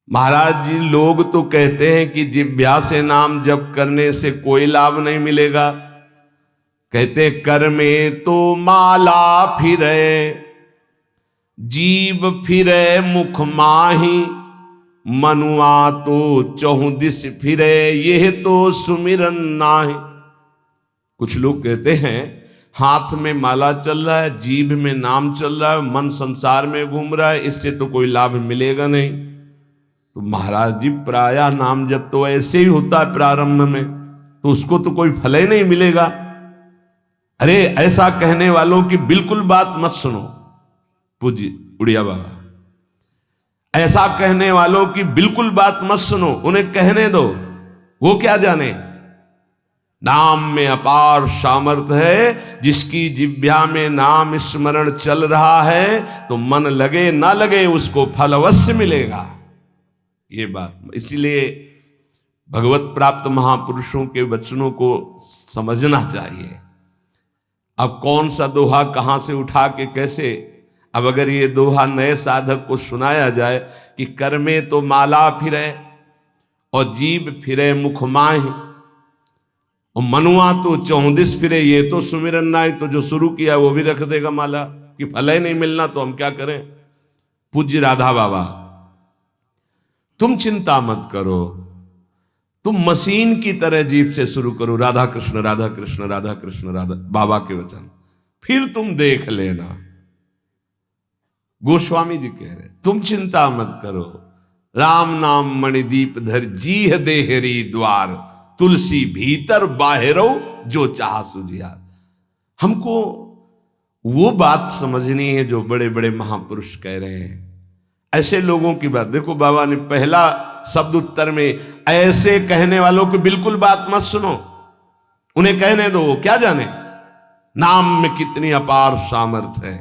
महाराज जी, लोग तो कहते हैं कि जिह्वा से नाम जप करने से कोई लाभ नहीं मिलेगा। कहते कर में तो माला फिरे, जीव फिरे मुख माही, मनुआ तो चहु दिस फिरे, यह तो सुमिरन नाही। कुछ लोग कहते हैं हाथ में माला चल रहा है, जीभ में नाम चल रहा है, मन संसार में घूम रहा है, इससे तो कोई लाभ मिलेगा नहीं। तो महाराज जी, प्रायः नाम जब तो ऐसे ही होता है प्रारंभ में, तो उसको तो कोई फल ही नहीं मिलेगा। अरे ऐसा कहने वालों की बिल्कुल बात मत सुनो पूज्य उड़िया बाबा, ऐसा कहने वालों की बिल्कुल बात मत सुनो, उन्हें कहने दो। वो क्या जाने, नाम में अपार सामर्थ्य है। जिसकी जिह्वा में नाम स्मरण चल रहा है तो मन लगे ना लगे उसको फल अवश्य मिलेगा। ये बात, इसीलिए भगवत प्राप्त महापुरुषों के वचनों को समझना चाहिए। अब कौन सा दोहा कहां से उठा के कैसे, अब अगर ये दोहा नए साधक को सुनाया जाए कि कर में तो माला फिरे और जीभ फिरे मुख माहि, और मनुआ तो चौदिस फिरे, ये तो सुमिरन नाई, तो जो शुरू किया वो भी रख देगा माला कि फल ही नहीं मिलना तो हम क्या करें। पूज्य राधा बाबा, तुम चिंता मत करो, तुम मशीन की तरह जीभ से शुरू करो राधा कृष्ण राधा कृष्ण राधा कृष्ण राधा, बाबा के वचन, फिर तुम देख लेना। गोस्वामी जी कह रहे तुम चिंता मत करो, राम नाम मणिदीप धर जीह देहरी द्वार, तुलसी भीतर बाहरो जो चाह सुझियार। हमको वो बात समझनी है जो बड़े बड़े महापुरुष कह रहे हैं। ऐसे लोगों की बात देखो, बाबा ने पहला शब्द उत्तर में, ऐसे कहने वालों की बिल्कुल बात मत सुनो, उन्हें कहने दो, क्या जाने नाम में कितनी अपार सामर्थ्य है।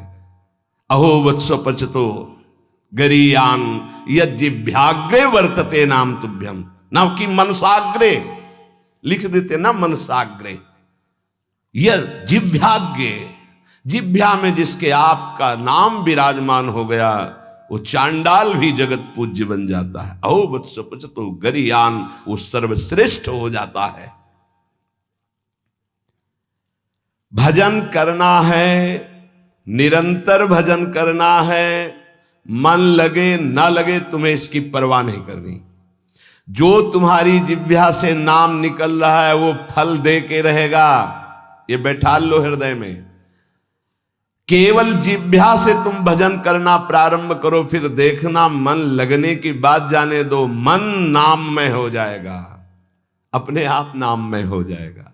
अहो वत्स पचतो गरीयान यज्जिभ्याग्रे वर्तते नाम तुभ्यम, ना कि मनसाग्रे लिख देते ना, मनसाग्रे, यह जिभ्याग्रे, जिभ्या में जिसके आपका नाम विराजमान हो गया वो चांडाल भी जगत पूज्य बन जाता है। अहो वत्स पचतो गरीयान, वो सर्वश्रेष्ठ हो जाता है। भजन करना है, निरंतर भजन करना है, मन लगे ना लगे तुम्हें इसकी परवाह नहीं करनी। जो तुम्हारी जिह्वा से नाम निकल रहा है वो फल दे के रहेगा, ये बैठा लो हृदय में। केवल जिह्वा से तुम भजन करना प्रारंभ करो, फिर देखना मन लगने की बात जाने दो, मन नाम में हो जाएगा, अपने आप नाम में हो जाएगा।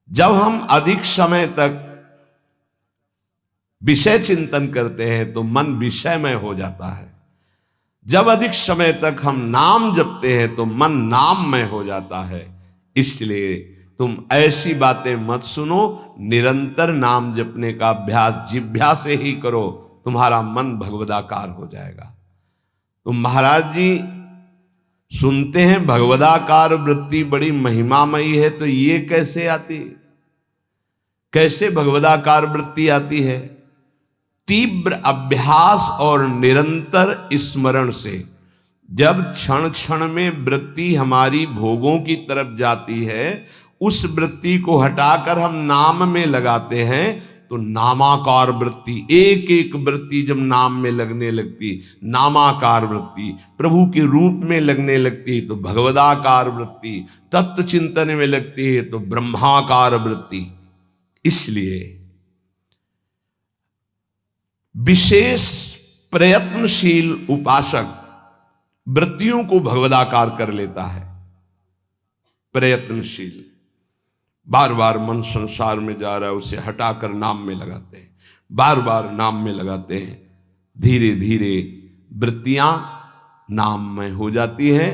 जब हम अधिक समय तक विषय चिंतन करते हैं तो मन विषय में हो जाता है। जब अधिक समय तक हम नाम जपते हैं तो मन नाम में हो जाता है। इसलिए तुम ऐसी बातें मत सुनो, निरंतर नाम जपने का अभ्यास जिह्वा से ही करो, तुम्हारा मन भगवदाकार हो जाएगा। तो महाराज जी सुनते हैं भगवदाकार वृत्ति बड़ी महिमामयी है, तो ये कैसे आती, कैसे भगवदाकार वृत्ति आती है? तीव्र अभ्यास और निरंतर स्मरण से। जब क्षण क्षण में वृत्ति हमारी भोगों की तरफ जाती है, उस वृत्ति को हटाकर हम नाम में लगाते हैं तो नामाकार वृत्ति, एक एक वृत्ति जब नाम में लगने लगती, नामाकार वृत्ति प्रभु के रूप में लगने लगती तो भगवदाकार वृत्ति, तत्व चिंतन में लगती है तो ब्रह्माकार वृत्ति। इसलिए विशेष प्रयत्नशील उपासक वृत्तियों को भगवदाकार कर लेता है। प्रयत्नशील, बार बार मन संसार में जा रहा है, उसे हटाकर नाम में लगाते हैं, बार बार नाम में लगाते हैं, धीरे धीरे वृत्तियां नाम में हो जाती हैं।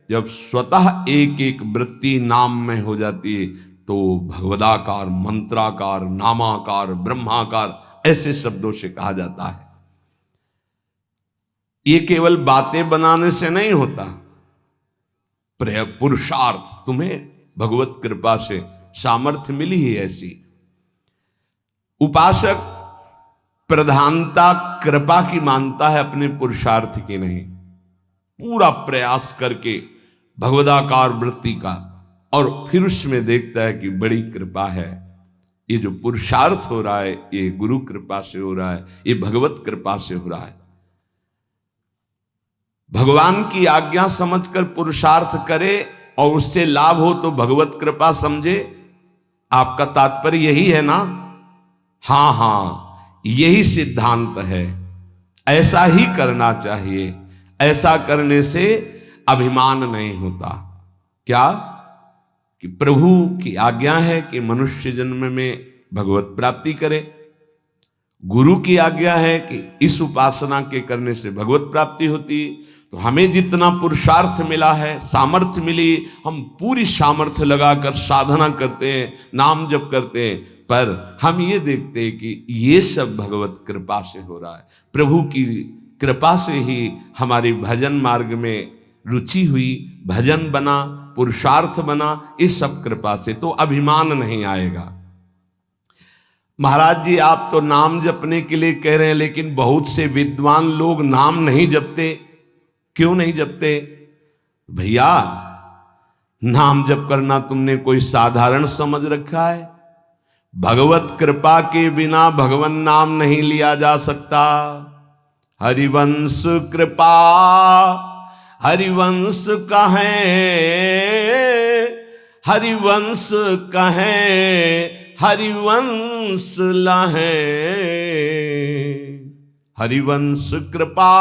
जब स्वतः एक एक वृत्ति नाम में हो जाती है तो भगवदाकार, मंत्राकार, नामाकार, ब्रह्माकार ऐसे शब्दों से कहा जाता है। ये केवल बातें बनाने से नहीं होता, पुरुषार्थ, तुम्हें भगवत कृपा से सामर्थ्य मिली है ऐसी। उपासक प्रधानता कृपा की मानता है, अपने पुरुषार्थ की नहीं। पूरा प्रयास करके भगवदाकार वृत्ति का, और फिर उसमें देखता है कि बड़ी कृपा है, ये जो पुरुषार्थ हो रहा है ये गुरु कृपा से हो रहा है, ये भगवत कृपा से हो रहा है। भगवान की आज्ञा समझकर पुरुषार्थ करे और उससे लाभ हो तो भगवत कृपा समझे। आपका तात्पर्य यही है ना? हाँ हाँ, यही सिद्धांत है, ऐसा ही करना चाहिए। ऐसा करने से अभिमान नहीं होता। क्या कि प्रभु की आज्ञा है कि मनुष्य जन्म में भगवत प्राप्ति करे, गुरु की आज्ञा है कि इस उपासना के करने से भगवत प्राप्ति होती। तो हमें जितना पुरुषार्थ मिला है, सामर्थ्य मिली, हम पूरी सामर्थ्य लगाकर साधना करते हैं, नाम जप करते हैं, पर हम ये देखते हैं कि ये सब भगवत कृपा से हो रहा है। प्रभु की कृपा से ही हमारी भजन मार्ग में रुचि हुई, भजन बना, पुरुषार्थ बना, इस सब कृपा से। तो अभिमान नहीं आएगा। महाराज जी आप तो नाम जपने के लिए कह रहे हैं, लेकिन बहुत से विद्वान लोग नाम नहीं जपते। क्यों नहीं जपते? भैया नाम जप करना तुमने कोई साधारण समझ रखा है? भगवत कृपा के बिना भगवन नाम नहीं लिया जा सकता। हरिवंश कृपा हरिवंश कहें, हरिवंश कहें, हरिवंश लहें। हरिवंश कृपा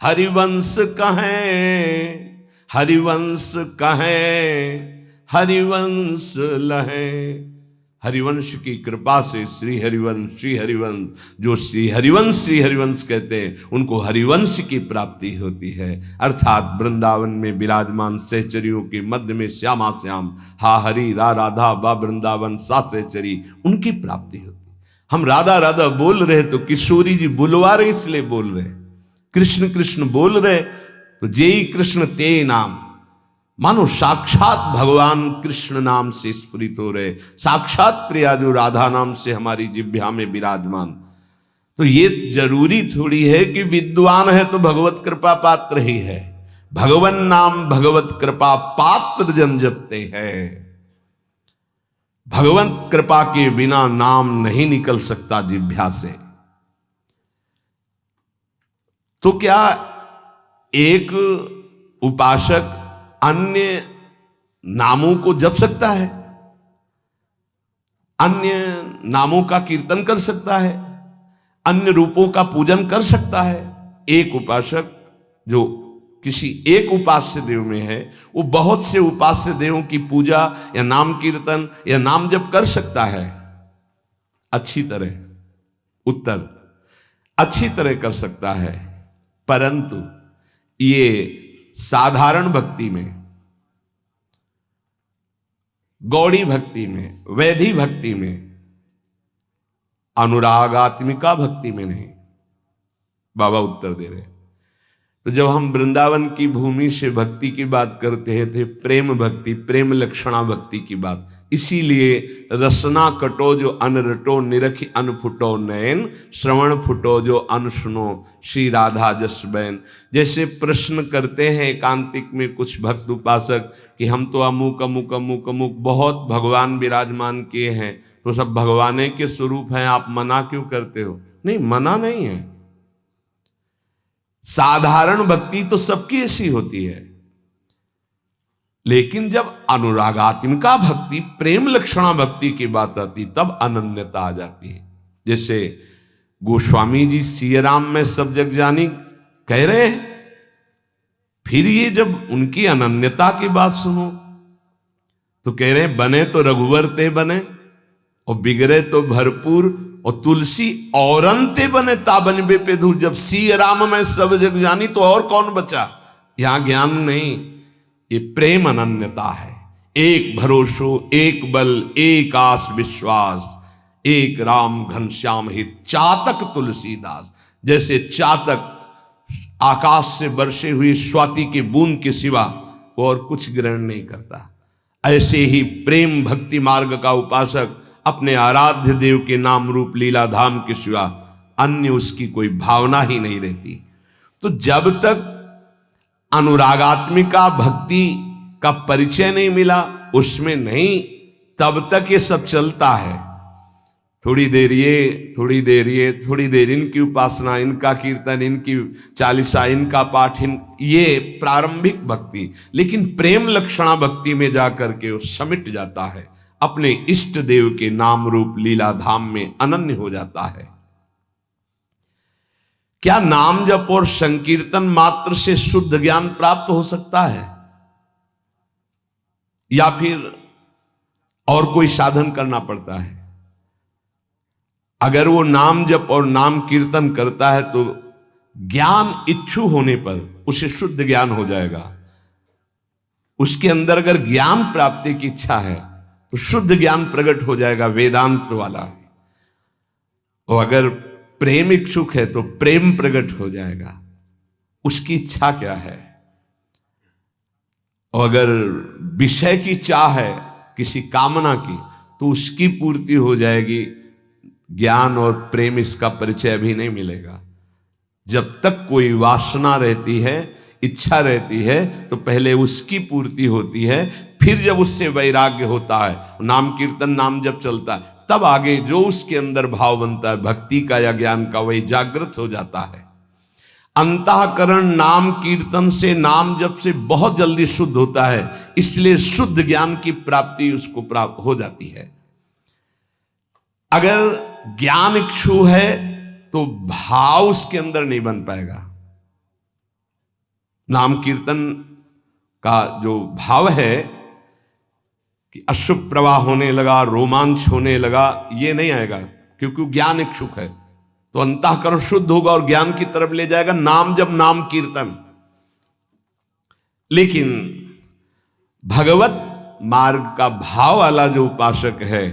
हरिवंश कहें, हरिवंश कहें, हरिवंश लहें। हरिवंश की कृपा से श्री हरिवंश जो श्री हरिवंश कहते हैं, उनको हरिवंश की प्राप्ति होती है। अर्थात वृंदावन में विराजमान सहचरियों के मध्य में श्यामा श्याम हा हरि रा राधा बा वृंदावन सा सहचरी, उनकी प्राप्ति होती। हम राधा राधा बोल रहे तो किशोरी जी बुलवा रहे इसलिए बोल रहे, कृष्ण कृष्ण बोल रहे तो जेई कृष्ण ते नाम, मानो साक्षात भगवान कृष्ण नाम से स्फुरित हो रहे, साक्षात प्रिया जो राधा नाम से हमारी जिह्वा में विराजमान। तो ये जरूरी थोड़ी है कि विद्वान है तो भगवत कृपा पात्र ही है। भगवन नाम भगवत कृपा पात्र जन जपते हैं। भगवत कृपा के बिना नाम नहीं निकल सकता जिह्वा से। तो क्या एक उपासक अन्य नामों को जप सकता है? अन्य नामों का कीर्तन कर सकता है? अन्य रूपों का पूजन कर सकता है? एक उपासक जो किसी एक उपास्य देव में है, वो बहुत से उपास्य देवों की पूजा या नाम कीर्तन या नाम जप कर सकता है अच्छी तरह। उत्तर, अच्छी तरह कर सकता है, परंतु ये साधारण भक्ति में, गौड़ी भक्ति में, वैधि भक्ति में, अनुरागात्मिका भक्ति में नहीं। बाबा उत्तर दे रहे। तो जब हम वृंदावन की भूमि से भक्ति की बात करते थे, प्रेम भक्ति, प्रेम लक्षणा भक्ति की बात, इसीलिए रसना कटो जो अन रटो, निरखी अन फुटो नयन, श्रवण फुटो जो अन सुनो, श्री राधा जस बैन। जैसे प्रश्न करते हैं एकांतिक में कुछ भक्त उपासक कि हम तो अमुक अमुक अमुक अमुक बहुत भगवान विराजमान किए हैं, तो सब भगवाने के स्वरूप हैं, आप मना क्यों करते हो? नहीं, मना नहीं है। साधारण भक्ति तो सबकी ऐसी होती है, लेकिन जब अनुरागात्मिका भक्ति, प्रेम लक्षणा भक्ति की बात आती, तब अनन्यता आ जाती है। जैसे गोस्वामी जी सिया राम में सब जग जानी कह रहे हैं, फिर ये जब उनकी अनन्यता की बात सुनो तो कह रहे हैं बने तो रघुवर ते बने और बिगड़े तो भरपूर, और तुलसी औरंते बने ताबन बे पे धूल। जब सिया राम में सब जग जानी तो और कौन बचा? यहां ज्ञान नहीं, ये प्रेम अनन्यता है। एक भरोसो, एक बल, एक आस विश्वास, एक राम घनश्याम हित, चातक तुलसीदास। जैसे चातक आकाश से बरसे हुई स्वाति की बूंद के सिवा वो और कुछ ग्रहण नहीं करता, ऐसे ही प्रेम भक्ति मार्ग का उपासक अपने आराध्य देव के नाम रूप लीला धाम के सिवा अन्य उसकी कोई भावना ही नहीं रहती। तो जब तक अनुरागात्मिका भक्ति का परिचय नहीं मिला, उसमें नहीं, तब तक ये सब चलता है। थोड़ी देर ये, थोड़ी देर ये, थोड़ी देर इनकी उपासना, इनका कीर्तन, इनकी चालीसा, इनका पाठ, ये प्रारंभिक भक्ति। लेकिन प्रेम लक्षणा भक्ति में जाकर के वो समिट जाता है, अपने इष्ट देव के नाम रूप लीला धाम में अनन्य हो जाता है। क्या नाम जप और संकीर्तन मात्र से शुद्ध ज्ञान प्राप्त हो सकता है, या फिर और कोई साधन करना पड़ता है? अगर वो नाम जप और नाम कीर्तन करता है तो ज्ञान इच्छु होने पर उसे शुद्ध ज्ञान हो जाएगा। उसके अंदर अगर ज्ञान प्राप्ति की इच्छा है तो शुद्ध ज्ञान प्रकट हो जाएगा, वेदांत वाला। और अगर प्रेम इच्छुक है तो प्रेम प्रकट हो जाएगा, उसकी इच्छा क्या है। और अगर विषय की चाह है, किसी कामना की, तो उसकी पूर्ति हो जाएगी। ज्ञान और प्रेम इसका परिचय अभी नहीं मिलेगा। जब तक कोई वासना रहती है, इच्छा रहती है, तो पहले उसकी पूर्ति होती है, फिर जब उससे वैराग्य होता है, नाम कीर्तन नाम जब चलता है, तब आगे जो उसके अंदर भाव बनता है भक्ति का या ज्ञान का, वही जागृत हो जाता है। अंतःकरण नाम कीर्तन से, नाम जप से बहुत जल्दी शुद्ध होता है, इसलिए शुद्ध ज्ञान की प्राप्ति उसको प्राप्त हो जाती है। अगर ज्ञान इच्छु है तो भाव उसके अंदर नहीं बन पाएगा। नाम कीर्तन का जो भाव है कि अशुभ प्रवाह होने लगा, रोमांच होने लगा, ये नहीं आएगा, क्योंकि ज्ञान इच्छुक है। तो अंतःकरण शुद्ध होगा और ज्ञान की तरफ ले जाएगा नाम जब नाम कीर्तन। लेकिन भगवत मार्ग का भाव वाला जो उपासक है,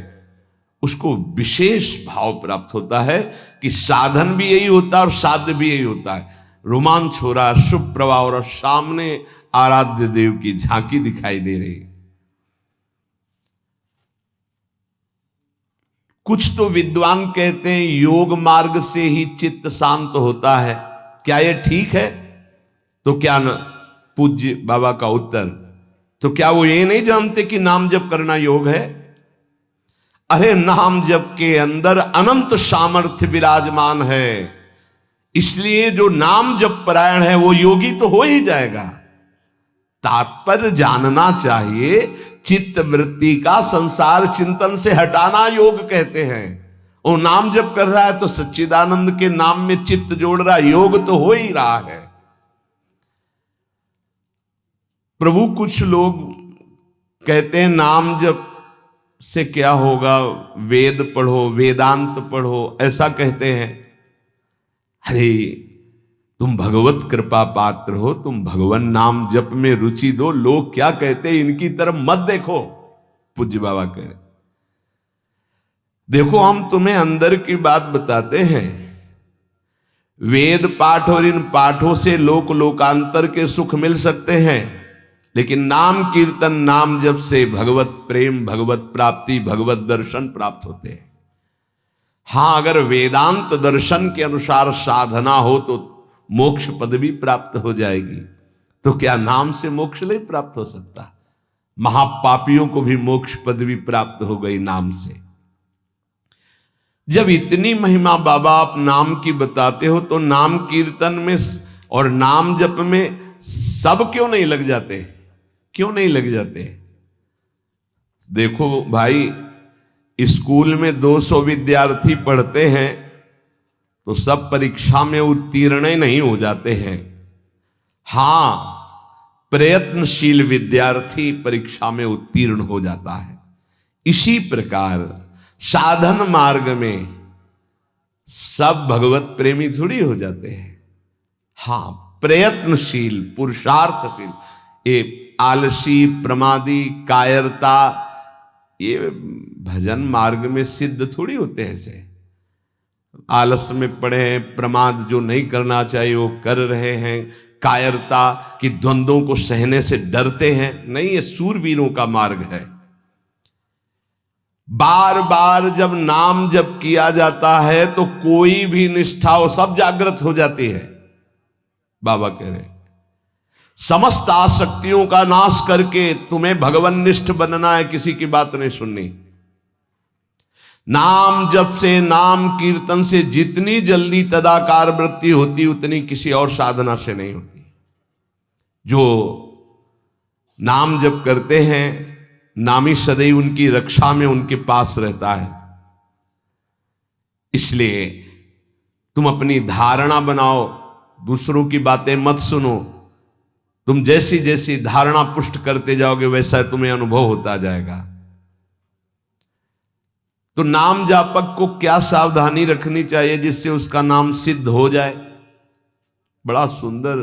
उसको विशेष भाव प्राप्त होता है कि साधन भी यही होता है और साध्य भी यही होता है। रोमांच हो रहा है, शुभ प्रवाह और सामने आराध्य देव की झांकी दिखाई दे रही। कुछ तो विद्वान कहते हैं योग मार्ग से ही चित्त शांत होता है। क्या यह ठीक है? तो क्या न, पूज्य बाबा का उत्तर, तो क्या वो ये नहीं जानते कि नाम जप करना योग है? अरे नाम जप के अंदर अनंत सामर्थ्य विराजमान है, इसलिए जो नाम जप परायण है वो योगी तो हो ही जाएगा। तात्पर्य जानना चाहिए, चित्त वृत्ति का संसार चिंतन से हटाना योग कहते हैं। वो नाम जप कर रहा है तो सच्चिदानंद के नाम में चित्त जोड़ रहा है, योग तो हो ही रहा है। प्रभु कुछ लोग कहते हैं नाम जप से क्या होगा, वेद पढ़ो, वेदांत पढ़ो, ऐसा कहते हैं। अरे तुम भगवत कृपा पात्र हो, तुम भगवान नाम जप में रुचि दो। लोग क्या कहते हैं इनकी तरफ मत देखो। पूज्य बाबा कह रहे, देखो हम तुम्हें अंदर की बात बताते हैं। वेद पाठ और इन पाठों से लोक लोकांतर के सुख मिल सकते हैं, लेकिन नाम कीर्तन नाम जप से भगवत प्रेम, भगवत प्राप्ति, भगवत दर्शन प्राप्त होते हैं। हां, अगर वेदांत दर्शन के अनुसार साधना हो तो मोक्ष पदवी प्राप्त हो जाएगी। तो क्या नाम से मोक्ष नहीं प्राप्त हो सकता? महापापियों को भी मोक्ष पदवी प्राप्त हो गई नाम से। जब इतनी महिमा बाबा आप नाम की बताते हो, तो नाम कीर्तन में और नाम जप में सब क्यों नहीं लग जाते? क्यों नहीं लग जाते? देखो भाई, स्कूल में 200 विद्यार्थी पढ़ते हैं तो सब परीक्षा में उत्तीर्ण नहीं हो जाते हैं। हां, प्रयत्नशील विद्यार्थी परीक्षा में उत्तीर्ण हो जाता है। इसी प्रकार साधन मार्ग में सब भगवत प्रेमी थोड़ी हो जाते हैं। हां, प्रयत्नशील, पुरुषार्थशील, ये आलसी, प्रमादी, कायरता, ये भजन मार्ग में सिद्ध थोड़ी होते हैं। ऐसे आलस में पड़े हैं, प्रमाद जो नहीं करना चाहिए वो कर रहे हैं, कायरता की द्वंद्वों को सहने से डरते हैं। नहीं, ये सूरवीरों का मार्ग है। बार बार जब नाम जप किया जाता है तो कोई भी निष्ठा हो सब जागृत हो जाती है। बाबा कह रहे समस्त आसक्तियों का नाश करके तुम्हें भगवन्निष्ठ बनना है, किसी की बात नहीं सुननी। नाम जप से, नाम कीर्तन से जितनी जल्दी तदाकार वृत्ति होती उतनी किसी और साधना से नहीं होती। जो नाम जप करते हैं, नामी सदैव उनकी रक्षा में उनके पास रहता है। इसलिए तुम अपनी धारणा बनाओ, दूसरों की बातें मत सुनो। तुम जैसी जैसी धारणा पुष्ट करते जाओगे वैसा तुम्हें अनुभव होता जाएगा। तो नाम जापक को क्या सावधानी रखनी चाहिए जिससे उसका नाम सिद्ध हो जाए? बड़ा सुंदर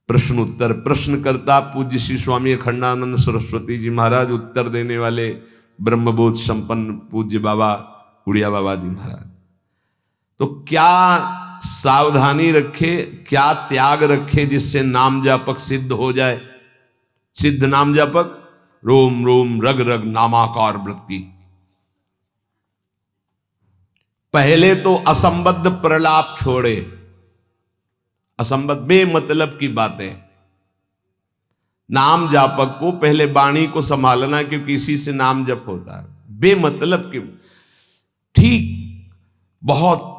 प्रश्न उत्तर। प्रश्नकर्ता पूज्य श्री स्वामी अखंडानंद सरस्वती जी महाराज, उत्तर देने वाले ब्रह्मबोध संपन्न पूज्य बाबा उड़िया बाबा जी महाराज। तो क्या सावधानी रखे, क्या त्याग रखे जिससे नाम जापक सिद्ध हो जाए? सिद्ध नाम जापक रोम रोम रग रग नामाकार वृत्ति। पहले तो असंबद्ध प्रलाप छोड़े, असंबद्ध बेमतलब की बातें। नाम जापक को पहले वाणी को संभालना है, क्योंकि इसी से नाम जप होता है। बेमतलब की, ठीक बहुत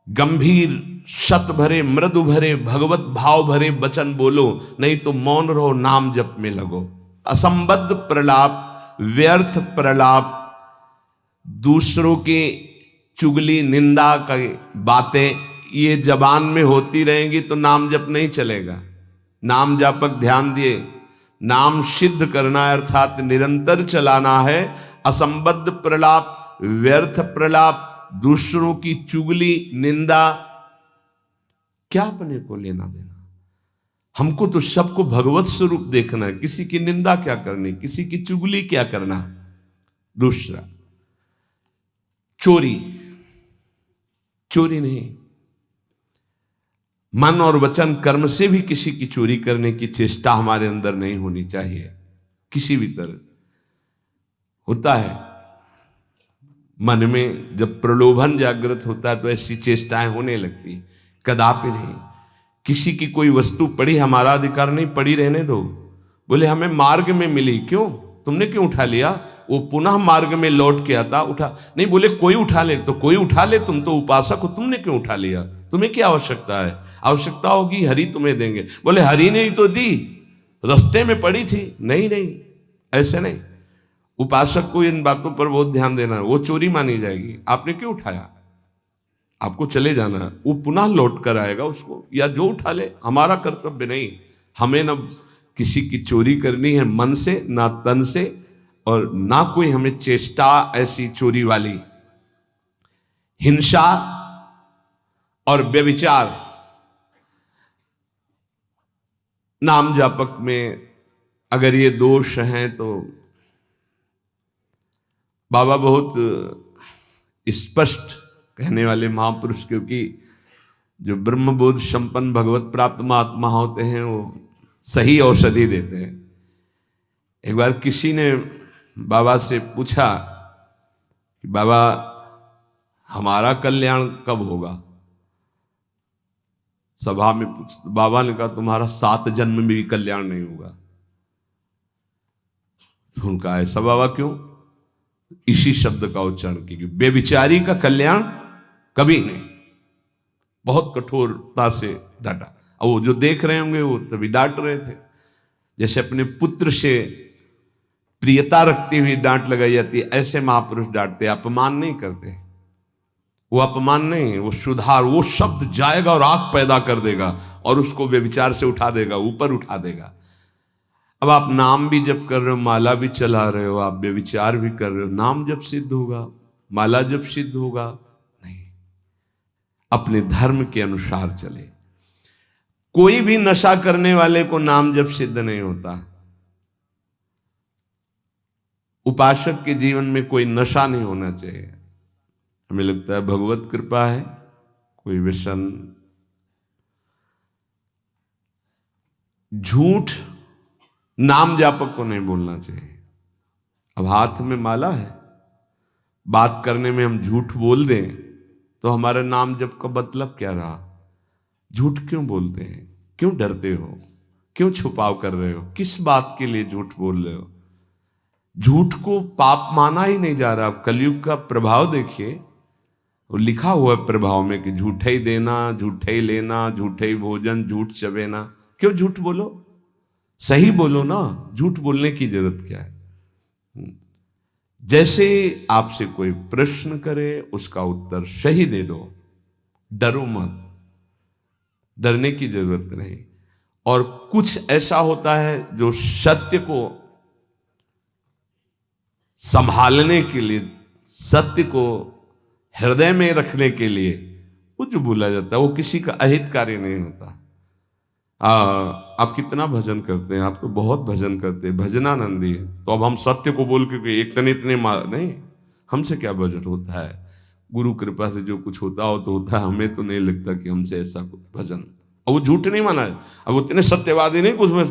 गंभीर शत भरे मृदु भरे भगवत भाव भरे वचन बोलो, नहीं तो मौन रहो, नाम जप में लगो। असंबद्ध प्रलाप, व्यर्थ प्रलाप, दूसरों की चुगली निंदा की बातें ये जबान में होती रहेंगी तो नाम जप नहीं चलेगा। नाम जापक ध्यान दिए, नाम सिद्ध करना है अर्थात निरंतर चलाना है। असंबद्ध प्रलाप, व्यर्थ प्रलाप, दूसरों की चुगली निंदा, क्या अपने को लेना देना? हमको तो सबको भगवत स्वरूप देखना है। किसी की निंदा क्या करनी, किसी की चुगली क्या करना। दूसरा, चोरी, चोरी नहीं, मन और वचन कर्म से भी किसी की चोरी करने की चेष्टा हमारे अंदर नहीं होनी चाहिए। किसी भी तरह होता है मन में, जब प्रलोभन जागृत होता है तो ऐसी चेष्टाएं होने लगती। कदापि नहीं। किसी की कोई वस्तु पड़ी, हमारा अधिकार नहीं, पड़ी रहने दो। बोले हमें मार्ग में मिली, क्यों, तुमने क्यों उठा लिया? वो पुनः मार्ग में लौट के आता, उठा नहीं। बोले कोई उठा ले, तो कोई उठा ले, तुम तो उपासक हो, तुमने क्यों उठा लिया? तुम्हें क्या आवश्यकता है? आवश्यकता होगी हरि तुम्हें देंगे। बोले हरि ने ही तो दी, रास्ते में पड़ी थी। नहीं नहीं, ऐसे नहीं। उपासक को इन बातों पर बहुत ध्यान देना है, वो चोरी मानी जाएगी। आपने क्यों उठाया? आपको चले जाना है, वो पुनः लौट कर आएगा उसको, या जो उठा ले। हमारा कर्तव्य नहीं, हमें न किसी की चोरी करनी है मन से, ना तन से, और ना कोई हमें चेष्टा ऐसी चोरी वाली। हिंसा और व्यभिचार नाम जापक में अगर ये दोष हैं तो बाबा बहुत स्पष्ट कहने वाले महापुरुष, क्योंकि जो ब्रह्मबोध संपन्न भगवत प्राप्त महात्मा होते हैं वो सही औषधि देते हैं। एक बार किसी ने बाबा से पूछा कि बाबा हमारा कल्याण कब होगा? सभा में पूछ, बाबा ने कहा तुम्हारा 7 जन्म में भी कल्याण नहीं होगा। तो उनका ऐसा बाबा क्यों? इसी शब्द का उच्चारण कीजिए, बेविचारी का कल्याण कभी नहीं। बहुत कठोरता से डांटा। और वो जो देख रहे होंगे वो तभी डांट रहे थे, जैसे अपने पुत्र से प्रियता रखती हुई डांट लगाई जाती है, ऐसे महापुरुष डांटते, अपमान नहीं करते। वो अपमान नहीं, वो सुधार, वो शब्द जाएगा और आग पैदा कर देगा और उसको व्यभिचार से उठा देगा, ऊपर उठा देगा। अब आप नाम भी जप कर रहे हो, माला भी चला रहे हो, आप व्यभिचार भी कर रहे हो, नाम जब सिद्ध होगा, माला जब सिद्ध होगा? नहीं। अपने धर्म के अनुसार चले। कोई भी नशा करने वाले को नाम जब सिद्ध नहीं होता। उपासक के जीवन में कोई नशा नहीं होना चाहिए। हमें लगता है भगवत कृपा है, कोई व्यसन, झूठ नाम जापक को नहीं बोलना चाहिए। अब हाथ में माला है, बात करने में हम झूठ बोल दें तो हमारा नाम जप का मतलब क्या रहा? झूठ क्यों बोलते हैं? क्यों डरते हो? क्यों छुपाव कर रहे हो? किस बात के लिए झूठ बोल रहे हो? झूठ को पाप माना ही नहीं जा रहा। कलयुग का प्रभाव देखिए, वो लिखा हुआ है प्रभाव में कि झूठे ही देना, झूठे ही लेना, झूठे ही भोजन, झूठ चबेना। क्यों झूठ बोलो? सही बोलो ना, झूठ बोलने की जरूरत क्या है? जैसे आपसे कोई प्रश्न करे उसका उत्तर सही दे दो, डरो मत, डरने की जरूरत नहीं। और कुछ ऐसा होता है जो सत्य को संभालने के लिए, सत्य को हृदय में रखने के लिए वो जो बोला जाता है वो किसी का अहित कार्य नहीं होता। आप कितना भजन करते हैं? आप तो बहुत भजन करते हैं, भजनानंदी है। तो अब हम सत्य को बोल के एक तने इतने मार नहीं, हमसे क्या भजन होता है? गुरु कृपा से जो कुछ होता हो तो होता है, हमें तो नहीं लगता कि हमसे ऐसा कुछ भजन। और वो झूठ नहीं माना है। अब वो इतने सत्यवादी नहीं कुछ में,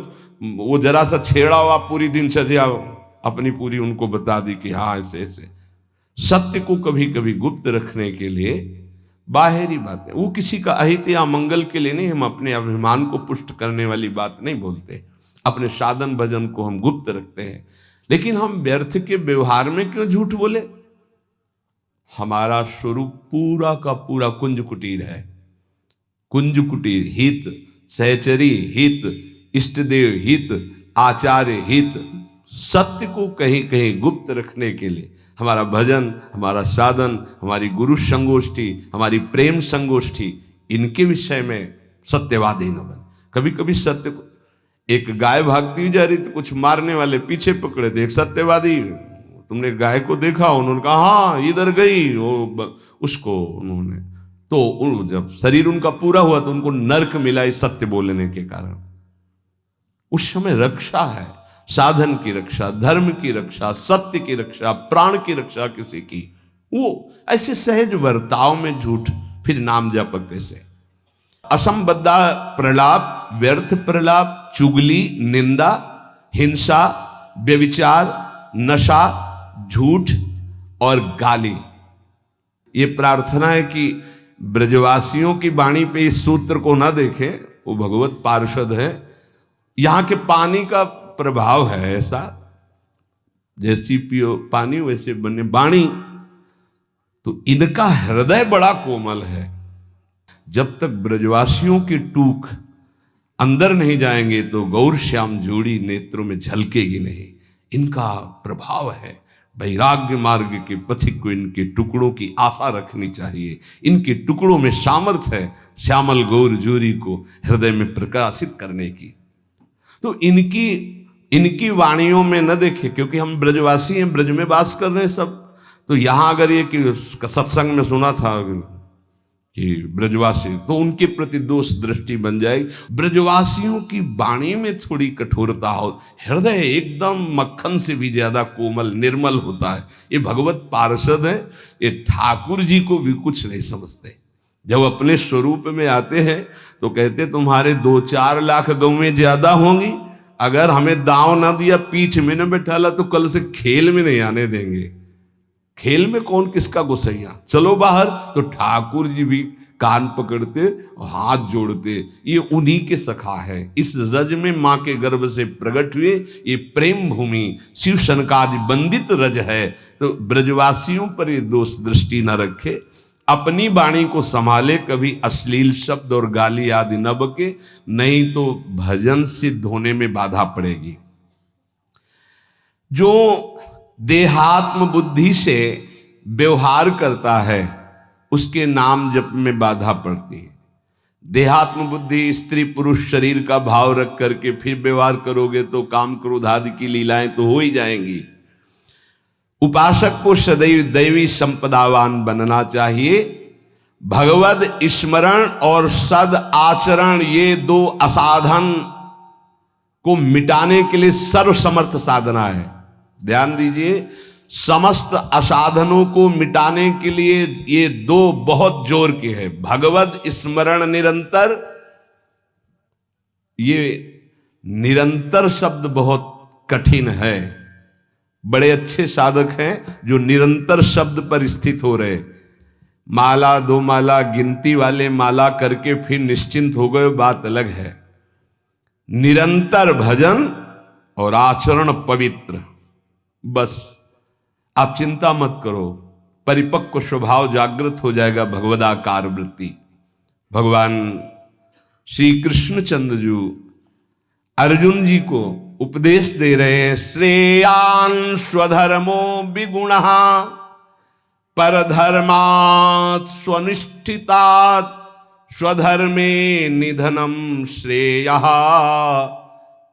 वो जरा सा छेड़ा हुआ पूरी दिनचर्या अपनी पूरी उनको बता दी कि हाँ ऐसे ऐसे। सत्य को कभी कभी गुप्त रखने के लिए बाहरी बातें, वो किसी का अहित या मंगल के लिए नहीं, हम अपने अभिमान को पुष्ट करने वाली बात नहीं बोलते। अपने साधन भजन को हम गुप्त रखते हैं। लेकिन हम व्यर्थ के व्यवहार में क्यों झूठ बोले? हमारा स्वरूप पूरा का पूरा कुंज कुटीर है। कुंज कुटीर हित, सहचरी हित, इष्टदेव हित, आचार्य हित, सत्य को कहीं कहीं गुप्त रखने के लिए हमारा भजन, हमारा साधन, हमारी गुरु संगोष्ठी, हमारी प्रेम संगोष्ठी, इनके विषय में सत्यवादी न बन। कभी कभी सत्य को, एक गाय भागती जा रही तो कुछ मारने वाले पीछे पकड़े थे, एक सत्यवादी, तुमने गाय को देखा? उन्होंने कहा हाँ इधर गई, वो उसको उन्होंने, तो जब शरीर उनका पूरा हुआ तो उनको नर्क मिला इस सत्य बोलने के कारण। उस समय रक्षा है, साधन की रक्षा, धर्म की रक्षा, सत्य की रक्षा, प्राण की रक्षा किसी की। वो ऐसे सहज वर्ताव में झूठ, फिर नाम जप कैसे? असंबद्धा प्रलाप, व्यर्थ प्रलाप, चुगली, निंदा, हिंसा, व्यभिचार, नशा, झूठ और गाली। ये प्रार्थना है कि ब्रजवासियों की वाणी पे इस सूत्र को ना देखें, वो भगवत पार्षद है। यहां के पानी का प्रभाव है ऐसा, जैसी पियो पानी वैसे बने वाणी। तो इनका हृदय बड़ा कोमल है। जब तक ब्रजवासियों की टूक अंदर नहीं जाएंगे तो गौर श्याम जोड़ी नेत्रों में झलकेगी नहीं। इनका प्रभाव है। वैराग्य मार्ग के पथिक को इनके टुकड़ों की आशा रखनी चाहिए। इनके टुकड़ों में सामर्थ्य है श्यामल गौर जोरी को हृदय में प्रकाशित करने की। तो इनकी वाणियों में न देखे, क्योंकि हम ब्रजवासी हैं, ब्रज में वास कर रहे हैं सब। तो यहां अगर ये कि सत्संग में सुना था कि ब्रजवासी, तो उनके प्रति दोष दृष्टि बन जाएगी। ब्रजवासियों की वाणी में थोड़ी कठोरता हो, हृदय एकदम मक्खन से भी ज्यादा कोमल निर्मल होता है। ये भगवत पार्षद है, ये ठाकुर जी को भी कुछ नहीं समझते। जब अपने स्वरूप में आते हैं तो कहते तुम्हारे 2-4 लाख गौवें ज्यादा होंगी, अगर हमें दांव ना दिया, पीठ में न बैठाला तो कल से खेल में नहीं आने देंगे। खेल में कौन किसका गुस्सैया, चलो बाहर। तो ठाकुर जी भी कान पकड़ते और हाथ जोड़ते, ये उन्हीं के सखा है। इस रज में मां के गर्भ से प्रकट हुए ये प्रेम भूमि शिव सनकादि बंदित रज है। तो ब्रजवासियों पर ये दोष दृष्टि न रखे, अपनी वाणी को संभाले, कभी अश्लील शब्द और गाली आदि न बके, नहीं तो भजन सिद्ध होने में बाधा पड़ेगी। जो देहात्म बुद्धि से व्यवहार करता है उसके नाम जप में बाधा पड़ती है। देहात्म बुद्धि, स्त्री पुरुष शरीर का भाव रख करके फिर व्यवहार करोगे तो काम क्रोध आदि की लीलाएं तो हो ही जाएंगी। उपासक को सदैव दैवी संपदावान बनना चाहिए। भगवद स्मरण और सद आचरण, ये 2 असाधन को मिटाने के लिए सर्वसमर्थ साधना है। ध्यान दीजिए, समस्त असाधनों को मिटाने के लिए ये 2 बहुत जोर के हैं। भगवद स्मरण निरंतर, ये निरंतर शब्द बहुत कठिन है। बड़े अच्छे साधक हैं जो निरंतर शब्द पर स्थित हो रहे। माला 2 माला गिनती वाले माला करके फिर निश्चिंत हो गए, बात अलग है। निरंतर भजन और आचरण पवित्र। बस आप चिंता मत करो, परिपक्व स्वभाव जागृत हो जाएगा, भगवदाकार वृत्ति। भगवान श्री कृष्णचंद्र जी अर्जुन जी को उपदेश दे रहे हैं, श्रेयान् स्वधर्मो विगुणः परधर्मात् स्वनिष्ठितात् स्वधर्मे निधनम श्रेयः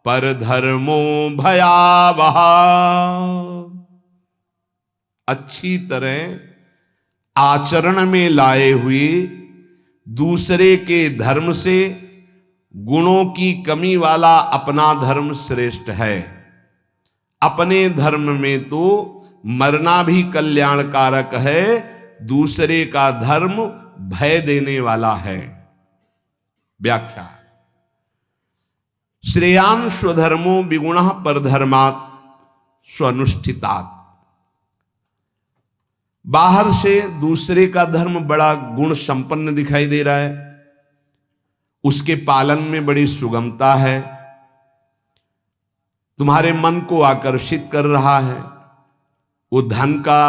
परधर्मो भयावह। अच्छी तरह आचरण में लाए हुए दूसरे के धर्म से गुणों की कमी वाला अपना धर्म श्रेष्ठ है। अपने धर्म में तो मरना भी कल्याणकारक है, दूसरे का धर्म भय देने वाला है। व्याख्या, श्रेयान् स्वधर्मो विगुणः परधर्मात् स्वनुष्ठितात्। बाहर से दूसरे का धर्म बड़ा गुण संपन्न दिखाई दे रहा है, उसके पालन में बड़ी सुगमता है, तुम्हारे मन को आकर्षित कर रहा है। वो धन का,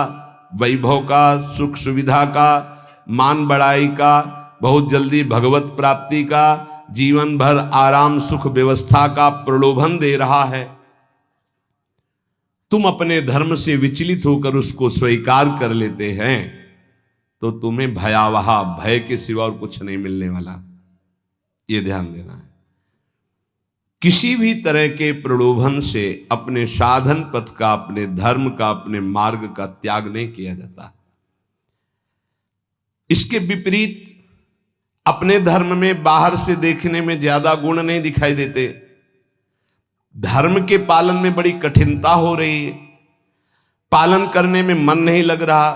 वैभव का, सुख सुविधा का, मान बढ़ाई का, बहुत जल्दी भगवत प्राप्ति का, जीवन भर आराम सुख व्यवस्था का प्रलोभन दे रहा है। तुम अपने धर्म से विचलित होकर उसको स्वीकार कर लेते हैं तो तुम्हें भयावह, भय के सिवा और कुछ नहीं मिलने वाला। ये ध्यान देना है। किसी भी तरह के प्रलोभन से अपने साधन पथ का, अपने धर्म का, अपने मार्ग का त्याग नहीं किया जाता। इसके विपरीत अपने धर्म में बाहर से देखने में ज्यादा गुण नहीं दिखाई देते, धर्म के पालन में बड़ी कठिनता हो रही है, पालन करने में मन नहीं लग रहा,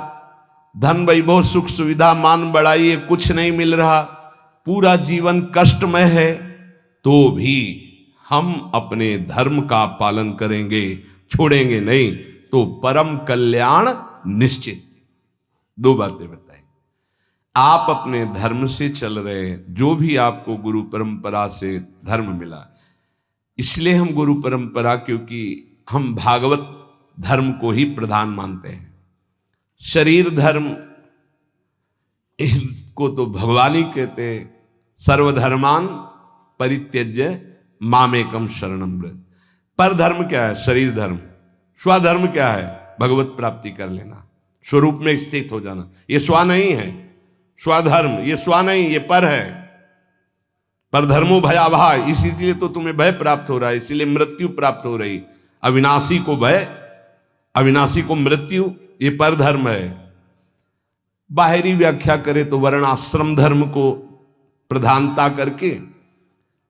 धन वैभव सुख सुविधा मान बढ़ाई कुछ नहीं मिल रहा, पूरा जीवन कष्टमय है, तो भी हम अपने धर्म का पालन करेंगे, छोड़ेंगे नहीं, तो परम कल्याण निश्चित। दो बातें बताई, आप अपने धर्म से चल रहे हैं, जो भी आपको गुरु परंपरा से धर्म मिला, इसलिए हम गुरु परंपरा, क्योंकि हम भागवत धर्म को ही प्रधान मानते हैं। शरीर धर्म इसको तो भगवान ही कहते हैं, सर्वधर्मान परित्यज्य मामेकम शरणम व्रज। पर धर्म क्या है? शरीर धर्म। स्वधर्म क्या है? भगवत प्राप्ति कर लेना, स्वरूप में स्थित हो जाना। ये स्व नहीं है, स्वधर्म ये स्व नहीं, ये पर है। पर धर्मो भयावह, इसीलिए तो तुम्हें भय प्राप्त हो रहा है, इसीलिए मृत्यु प्राप्त हो रही। अविनाशी को भय, अविनाशी को मृत्यु, ये पर धर्म है। बाहरी व्याख्या करे तो वर्णाश्रम धर्म को प्रधानता करके,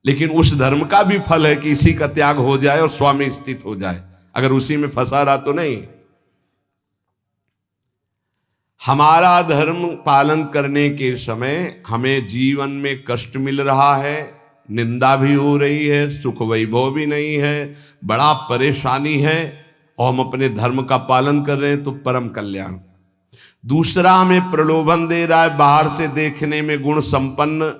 लेकिन उस धर्म का भी फल है कि इसी का त्याग हो जाए और स्वामी स्थित हो जाए। अगर उसी में फंसा रहा तो नहीं। हमारा धर्म पालन करने के समय हमें जीवन में कष्ट मिल रहा है, निंदा भी हो रही है, सुख वैभव भी नहीं है, बड़ा परेशानी है, और हम अपने धर्म का पालन कर रहे हैं तो परम कल्याण। दूसरा हमें प्रलोभन दे रहा है, बाहर से देखने में गुण संपन्न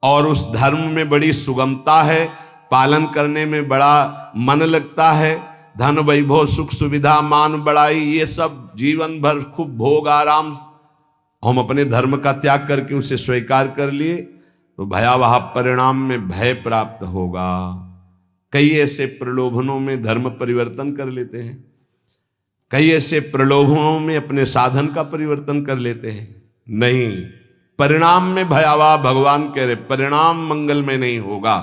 और उस धर्म में बड़ी सुगमता है, पालन करने में बड़ा मन लगता है, धन वैभव सुख सुविधा मान बढ़ाई, ये सब जीवन भर खूब भोग आराम, हम अपने धर्म का त्याग करके उसे स्वीकार कर लिए तो भयावह परिणाम में भय प्राप्त होगा। कई ऐसे प्रलोभनों में धर्म परिवर्तन कर लेते हैं, कई ऐसे प्रलोभनों में अपने साधन का परिवर्तन कर लेते हैं। नहीं, परिणाम में भयावह, भगवान कह रहे परिणाम मंगलमय नहीं होगा।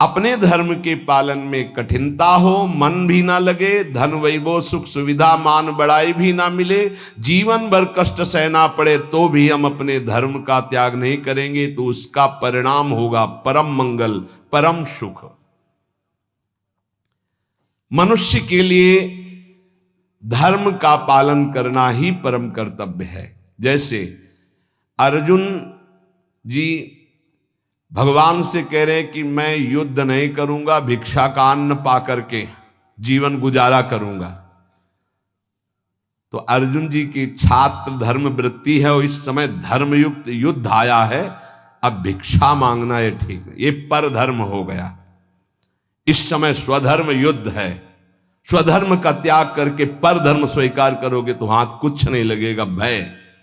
अपने धर्म के पालन में कठिनता हो, मन भी ना लगे, धन वैभव सुख सुविधा मान बढ़ाई भी ना मिले, जीवन भर कष्ट सहना पड़े, तो भी हम अपने धर्म का त्याग नहीं करेंगे, तो उसका परिणाम होगा परम मंगल, परम सुख। मनुष्य के लिए धर्म का पालन करना ही परम कर्तव्य है। जैसे अर्जुन जी भगवान से कह रहे हैं कि मैं युद्ध नहीं करूंगा, भिक्षा का अन्न पा करके जीवन गुजारा करूंगा। तो अर्जुन जी की छात्र धर्म वृत्ति है और इस समय धर्मयुक्त युद्ध आया है, अब भिक्षा मांगना ये ठीक नहीं, ये पर धर्म हो गया। इस समय स्वधर्म युद्ध है। स्वधर्म का त्याग करके पर धर्म स्वीकार करोगे तो हाथ कुछ नहीं लगेगा, भय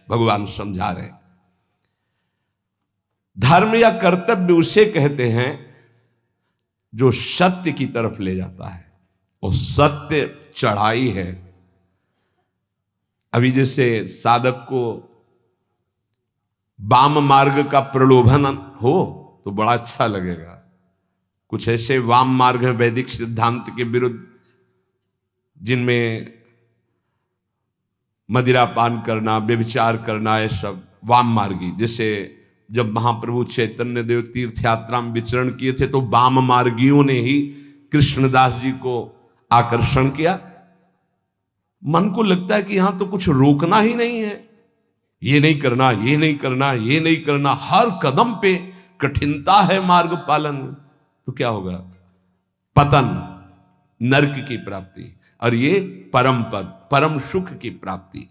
भगवान समझा रहे। धर्म या कर्तव्य उसे कहते हैं जो सत्य की तरफ ले जाता है, और सत्य चढ़ाई है। अभी जैसे साधक को वाम मार्ग का प्रलोभन हो तो बड़ा अच्छा लगेगा। कुछ ऐसे वाम मार्ग हैं वैदिक सिद्धांत के विरुद्ध, जिनमें मदिरा पान करना, व्यभिचार करना, ये सब वाम मार्गी। जैसे जब महाप्रभु चैतन्य देव तीर्थ यात्रा में विचरण किए थे तो वाम मार्गियों ने ही कृष्णदास जी को आकर्षण किया। मन को लगता है कि यहां तो कुछ रोकना ही नहीं है, ये नहीं करना, ये नहीं करना, ये नहीं करना, हर कदम पे कठिनता है मार्ग पालन। तो क्या होगा? पतन, नरक की प्राप्ति, और ये परम पद, परम सुख की प्राप्ति।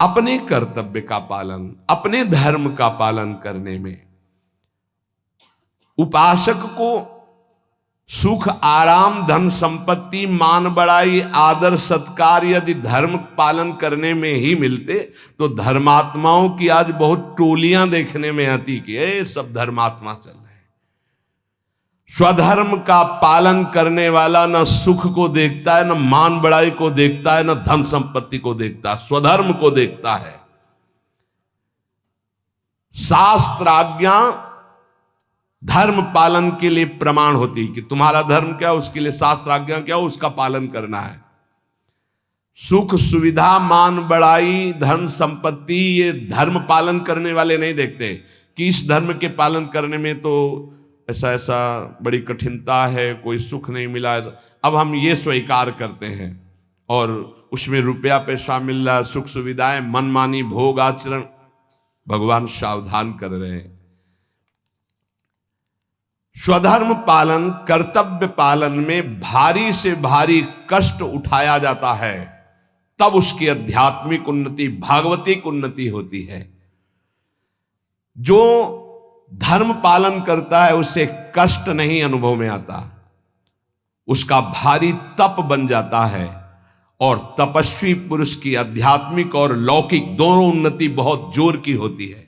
अपने कर्तव्य का पालन, अपने धर्म का पालन करने में उपासक को सुख, आराम, धन संपत्ति, मान बढ़ाई, आदर सत्कार यदि धर्म पालन करने में ही मिलते तो धर्मात्माओं की आज बहुत टोलियां देखने में आती कि ये सब धर्मात्मा चल रहे हैं। स्वधर्म का पालन करने वाला न सुख को देखता है, न मान बढ़ाई को देखता है, न धन संपत्ति को देखता है, स्वधर्म को देखता है। शास्त्र आज्ञा धर्म पालन के लिए प्रमाण होती कि तुम्हारा धर्म क्या, उसके लिए शास्त्र आज्ञा क्या, उसका पालन करना है। सुख सुविधा, मान बढ़ाई, धन संपत्ति, ये धर्म पालन करने वाले नहीं देखते कि इस धर्म के पालन करने में तो ऐसा ऐसा बड़ी कठिनता है, कोई सुख नहीं मिला। अब हम ये स्वीकार करते हैं और उसमें रुपया पैसा मिल रहा है, सुख सुविधाएं, मनमानी भोग आचरण। भगवान सावधान कर रहे हैं। स्वधर्म पालन, कर्तव्य पालन में भारी से भारी कष्ट उठाया जाता है, तब उसकी आध्यात्मिक उन्नति, भागवतिक उन्नति होती है। जो धर्म पालन करता है उसे कष्ट नहीं अनुभव में आता, उसका भारी तप बन जाता है, और तपस्वी पुरुष की आध्यात्मिक और लौकिक दोनों उन्नति बहुत जोर की होती है।